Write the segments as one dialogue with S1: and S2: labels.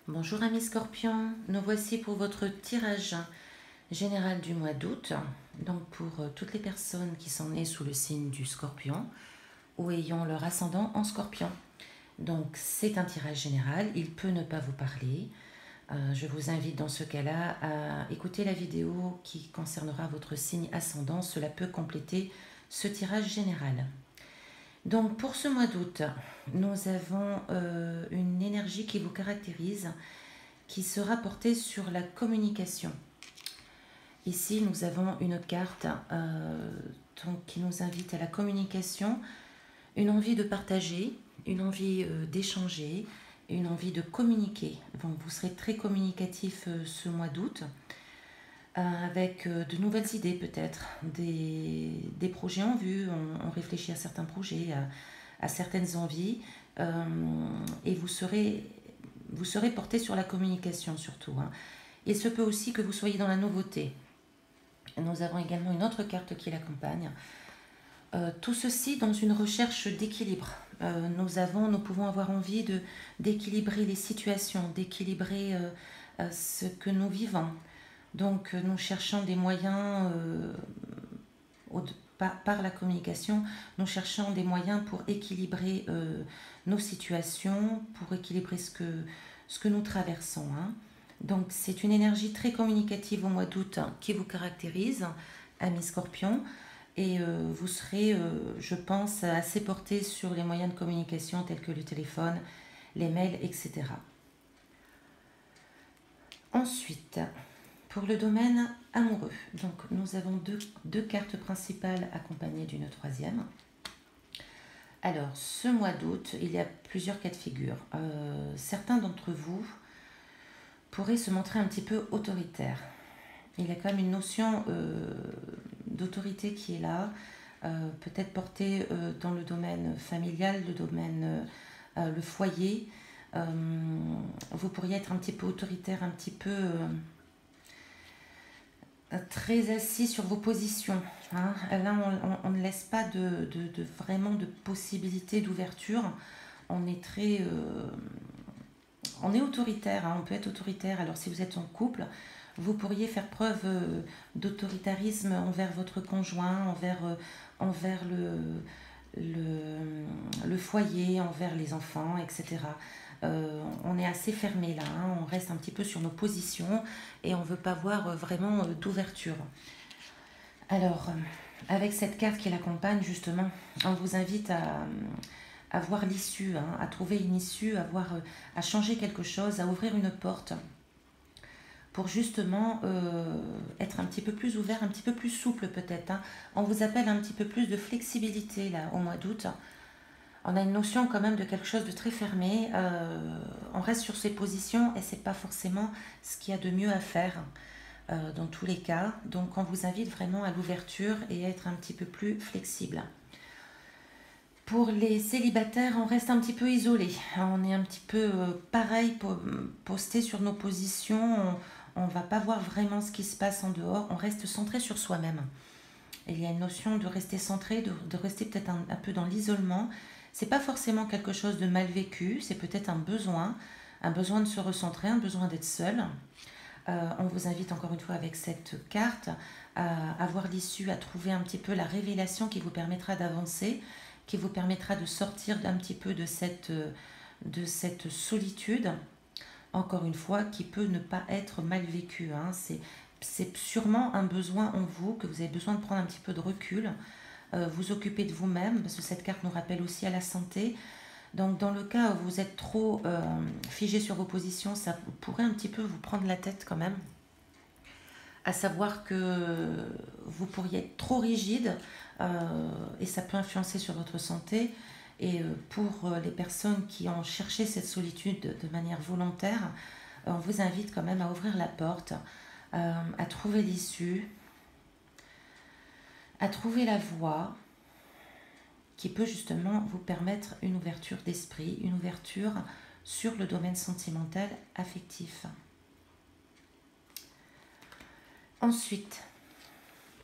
S1: Bonjour amis scorpions, nous voici pour votre tirage général du mois d'août. Donc pour toutes les personnes qui sont nées sous le signe du scorpion ou ayant leur ascendant en scorpion. Donc c'est un tirage général, il peut ne pas vous parler. Je vous invite dans ce cas-là à écouter la vidéo qui concernera votre signe ascendant. Cela peut compléter ce tirage général. Donc pour ce mois d'août, nous avons une énergie qui vous caractérise, qui sera portée sur la communication. Ici, nous avons une carte qui nous invite à la communication, une envie de partager, une envie d'échanger, une envie de communiquer. Donc, vous serez très communicatif ce mois d'août, avec de nouvelles idées peut-être, des projets en vue. On réfléchit à certains projets, à certaines envies, et vous serez porté sur la communication surtout. Il se peut aussi que vous soyez dans la nouveauté. Nous avons également une autre carte qui l'accompagne. Tout ceci dans une recherche d'équilibre. Nous pouvons avoir envie d'équilibrer les situations, d'équilibrer ce que nous vivons. Donc nous cherchons des moyens, par la communication, nous cherchons des moyens pour équilibrer nos situations, pour équilibrer ce que nous traversons. Donc c'est une énergie très communicative au mois d'août qui vous caractérise, amis scorpions, et vous serez, je pense, assez porté sur les moyens de communication tels que le téléphone, les mails, etc. Ensuite, pour le domaine amoureux, donc nous avons deux cartes principales accompagnées d'une troisième. Alors, ce mois d'août, il y a plusieurs cas de figure. Certains d'entre vous pourraient se montrer un petit peu autoritaires. Il y a quand même une notion d'autorité qui est là, peut-être portée dans le domaine familial, le domaine, le foyer. Vous pourriez être un petit peu autoritaire, un petit peu très assis sur vos positions. Là, on ne laisse pas vraiment de possibilité d'ouverture. On est très... on est autoritaire, on peut être autoritaire. Alors si vous êtes en couple, vous pourriez faire preuve d'autoritarisme envers votre conjoint, envers le foyer, envers les enfants, etc. On est assez fermé là, on reste un petit peu sur nos positions et on ne veut pas voir vraiment d'ouverture. Alors, avec cette carte qui l'accompagne, justement, on vous invite à voir l'issue, à trouver une issue, à changer quelque chose, à ouvrir une porte pour justement être un petit peu plus ouvert, un petit peu plus souple peut-être. On vous appelle un petit peu plus de flexibilité là au mois d'août. On a une notion quand même de quelque chose de très fermé. On reste sur ses positions et c'est pas forcément ce qu'il y a de mieux à faire dans tous les cas. Donc on vous invite vraiment à l'ouverture et à être un petit peu plus flexible. Pour les célibataires, on reste un petit peu isolé. On est un petit peu pareil, posté sur nos positions. On ne va pas voir vraiment ce qui se passe en dehors. On reste centré sur soi-même. Il y a une notion de rester centré, de rester peut-être un peu dans l'isolement. C'est pas forcément quelque chose de mal vécu, c'est peut-être un besoin de se recentrer, un besoin d'être seul. On vous invite encore une fois avec cette carte à avoir l'issue, à trouver un petit peu la révélation qui vous permettra d'avancer, qui vous permettra de sortir un petit peu de cette solitude, encore une fois, qui peut ne pas être mal vécue. C'est sûrement un besoin en vous, que vous avez besoin de prendre un petit peu de recul, vous occuper de vous-même, parce que cette carte nous rappelle aussi à la santé. Donc dans le cas où vous êtes trop figé sur vos positions, ça pourrait un petit peu vous prendre la tête quand même. À savoir que vous pourriez être trop rigide et ça peut influencer sur votre santé. Et pour les personnes qui ont cherché cette solitude de manière volontaire, on vous invite quand même à ouvrir la porte, à trouver l'issue, à trouver la voie qui peut justement vous permettre une ouverture d'esprit, une ouverture sur le domaine sentimental, affectif. Ensuite,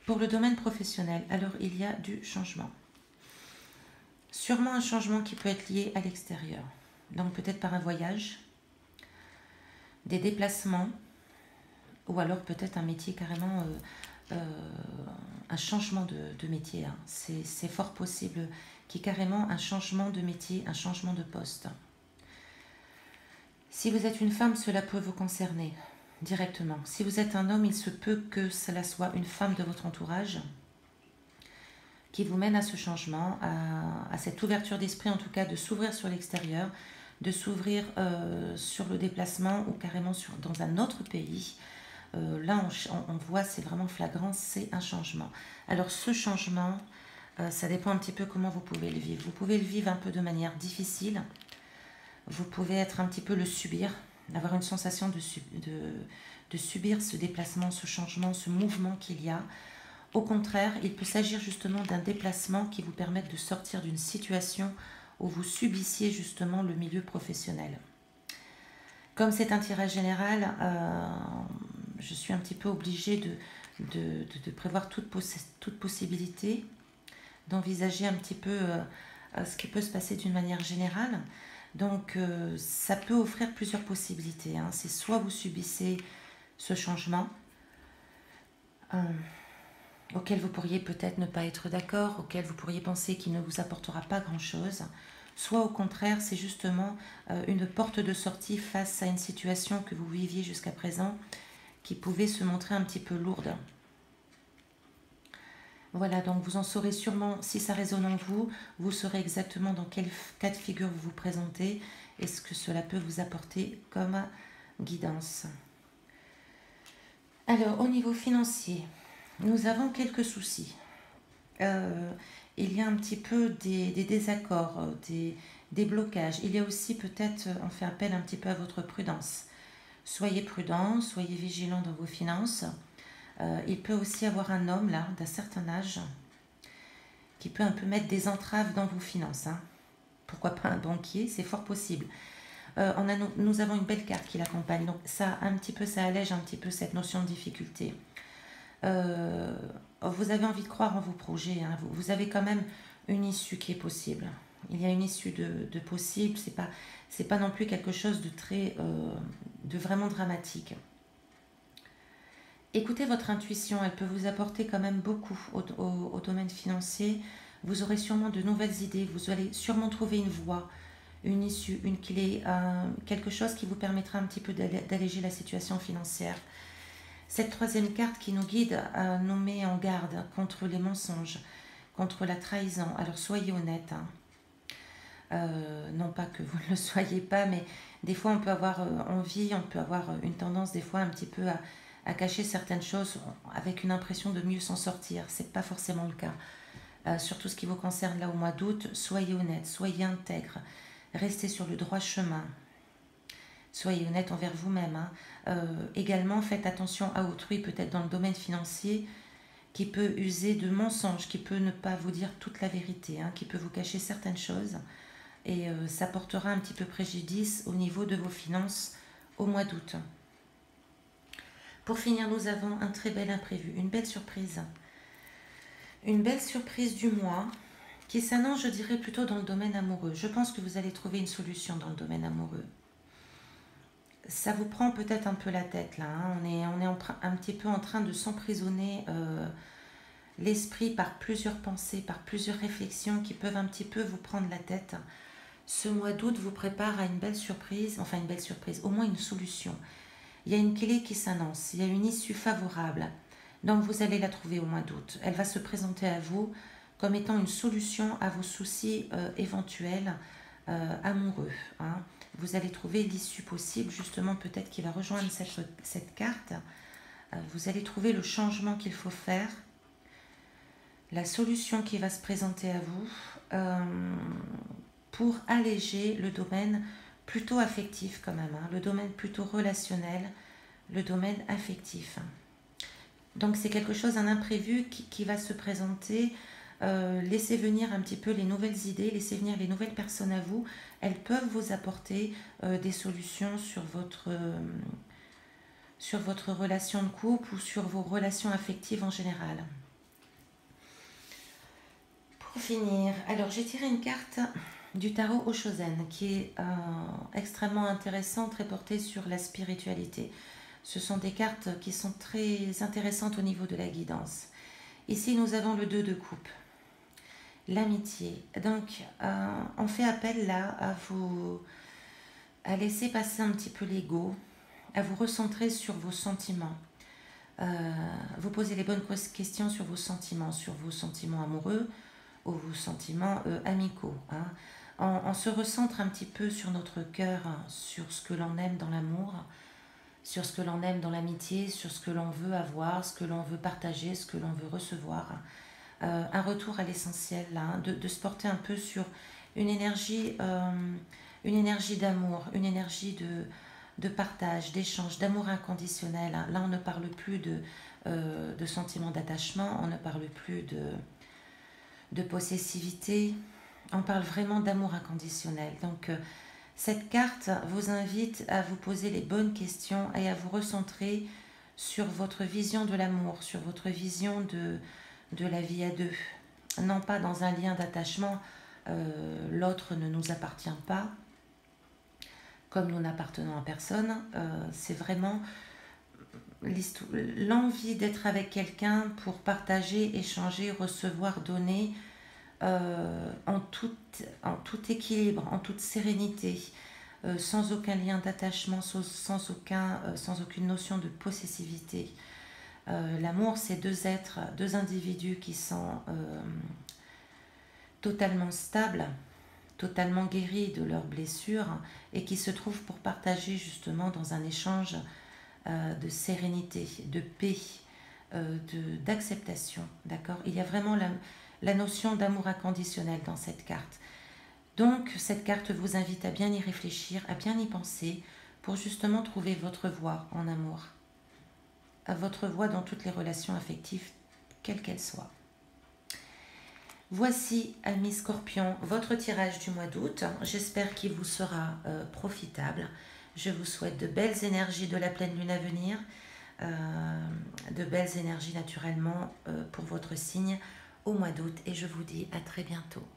S1: pour le domaine professionnel, alors il y a du changement. Sûrement un changement qui peut être lié à l'extérieur. Donc peut-être par un voyage, des déplacements, ou alors peut-être un métier carrément, un changement de métier, hein. C'est fort possible qu'il y ait carrément un changement de métier, un changement de poste. Si vous êtes une femme, cela peut vous concerner directement. Si vous êtes un homme, il se peut que cela soit une femme de votre entourage qui vous mène à ce changement, à cette ouverture d'esprit, en tout cas de s'ouvrir sur l'extérieur, de s'ouvrir sur le déplacement ou carrément dans un autre pays. Là, on voit, c'est vraiment flagrant, c'est un changement. Alors ce changement, ça dépend un petit peu comment vous pouvez le vivre. Vous pouvez le vivre un peu de manière difficile. Vous pouvez être un petit peu le subir, avoir une sensation de subir ce déplacement, ce changement, ce mouvement qu'il y a. Au contraire, il peut s'agir justement d'un déplacement qui vous permette de sortir d'une situation où vous subissiez justement le milieu professionnel. Comme c'est un tirage général, je suis un petit peu obligée de prévoir toute possibilité, d'envisager un petit peu ce qui peut se passer d'une manière générale. Donc ça peut offrir plusieurs possibilités, hein. C'est soit vous subissez ce changement auquel vous pourriez peut-être ne pas être d'accord, auquel vous pourriez penser qu'il ne vous apportera pas grand-chose, soit au contraire c'est justement une porte de sortie face à une situation que vous viviez jusqu'à présent qui pouvait se montrer un petit peu lourde. Voilà, donc vous en saurez sûrement, si ça résonne en vous, vous saurez exactement dans quel cas de figure vous vous présentez et ce que cela peut vous apporter comme guidance. Alors, au niveau financier, nous avons quelques soucis. Il y a un petit peu des désaccords, des blocages. Il y a aussi peut-être, on fait appel un petit peu à votre prudence. Soyez prudent, soyez vigilant dans vos finances. Il peut aussi avoir un homme là, d'un certain âge, qui peut un peu mettre des entraves dans vos finances, hein. Pourquoi pas un banquier, c'est fort possible. Nous avons une belle carte qui l'accompagne, donc ça allège un petit peu cette notion de difficulté. Vous avez envie de croire en vos projets, hein. Vous avez quand même une issue qui est possible. Il y a une issue de possible, c'est pas non plus quelque chose de vraiment dramatique. Écoutez votre intuition, elle peut vous apporter quand même beaucoup au domaine financier. Vous aurez sûrement de nouvelles idées, vous allez sûrement trouver une voie, une issue, une clé, quelque chose qui vous permettra un petit peu d'alléger la situation financière. Cette troisième carte qui nous guide nous met en garde contre les mensonges, contre la trahison. Alors soyez honnête, hein. Non pas que vous ne le soyez pas, mais des fois on peut avoir envie, on peut avoir une tendance des fois un petit peu à cacher certaines choses avec une impression de mieux s'en sortir. C'est pas forcément le cas. Surtout ce qui vous concerne là au mois d'août, soyez honnête, soyez intègre, restez sur le droit chemin. Soyez honnête envers vous-même, hein. Également, faites attention à autrui, peut-être dans le domaine financier, qui peut user de mensonges, qui peut ne pas vous dire toute la vérité, hein, qui peut vous cacher certaines choses. Et ça portera un petit peu préjudice au niveau de vos finances au mois d'août. Pour finir, nous avons un très bel imprévu, une belle surprise. Une belle surprise du mois qui s'annonce, je dirais, plutôt dans le domaine amoureux. Je pense que vous allez trouver une solution dans le domaine amoureux. Ça vous prend peut-être un peu la tête là, hein. On est un petit peu en train de s'emprisonner l'esprit par plusieurs pensées, par plusieurs réflexions qui peuvent un petit peu vous prendre la tête. Ce mois d'août vous prépare à une belle surprise, enfin une belle surprise, au moins une solution. Il y a une clé qui s'annonce, il y a une issue favorable. Donc vous allez la trouver au mois d'août. Elle va se présenter à vous comme étant une solution à vos soucis éventuels amoureux, hein. Vous allez trouver l'issue possible, justement peut-être qui va rejoindre cette carte. Vous allez trouver le changement qu'il faut faire, la solution qui va se présenter à vous pour alléger le domaine plutôt affectif quand même, hein, le domaine plutôt relationnel, le domaine affectif. Donc c'est quelque chose, un imprévu qui va se présenter. Laissez venir un petit peu les nouvelles idées, laissez venir les nouvelles personnes à vous. Elles peuvent vous apporter des solutions sur votre relation de couple ou sur vos relations affectives en général. Pour finir, alors j'ai tiré une carte du tarot Oshozen, qui est extrêmement intéressant, très porté sur la spiritualité. Ce sont des cartes qui sont très intéressantes au niveau de la guidance. Ici, nous avons le 2 de coupe, l'amitié. Donc, on fait appel là à laisser passer un petit peu l'ego, à vous recentrer sur vos sentiments. Vous posez les bonnes questions sur vos sentiments amoureux ou vos sentiments amicaux. Hein. On se recentre un petit peu sur notre cœur, sur ce que l'on aime dans l'amour, sur ce que l'on aime dans l'amitié, sur ce que l'on veut avoir, ce que l'on veut partager, ce que l'on veut recevoir. Un retour à l'essentiel, hein, de se porter un peu sur une énergie d'amour, une énergie de partage, d'échange, d'amour inconditionnel. Hein. Là, on ne parle plus de sentiments d'attachement, on ne parle plus de possessivité, on parle vraiment d'amour inconditionnel. Donc, cette carte vous invite à vous poser les bonnes questions et à vous recentrer sur votre vision de l'amour, sur votre vision de la vie à deux. Non pas dans un lien d'attachement, l'autre ne nous appartient pas, comme nous n'appartenons à personne. C'est vraiment l'envie d'être avec quelqu'un pour partager, échanger, recevoir, donner, en tout équilibre, en toute sérénité, sans aucun lien d'attachement, sans aucune notion de possessivité. L'amour, c'est deux êtres, deux individus qui sont totalement stables, totalement guéris de leurs blessures et qui se trouvent pour partager justement dans un échange de sérénité, de paix, d'acceptation. D'accord ? Il y a vraiment la notion d'amour inconditionnel dans cette carte. Donc, cette carte vous invite à bien y réfléchir, à bien y penser, pour justement trouver votre voie en amour, à votre voie dans toutes les relations affectives, quelles qu'elles soient. Voici, amis Scorpions, votre tirage du mois d'août. J'espère qu'il vous sera profitable. Je vous souhaite de belles énergies de la pleine lune à venir, de belles énergies naturellement pour votre signe au mois d'août et je vous dis à très bientôt.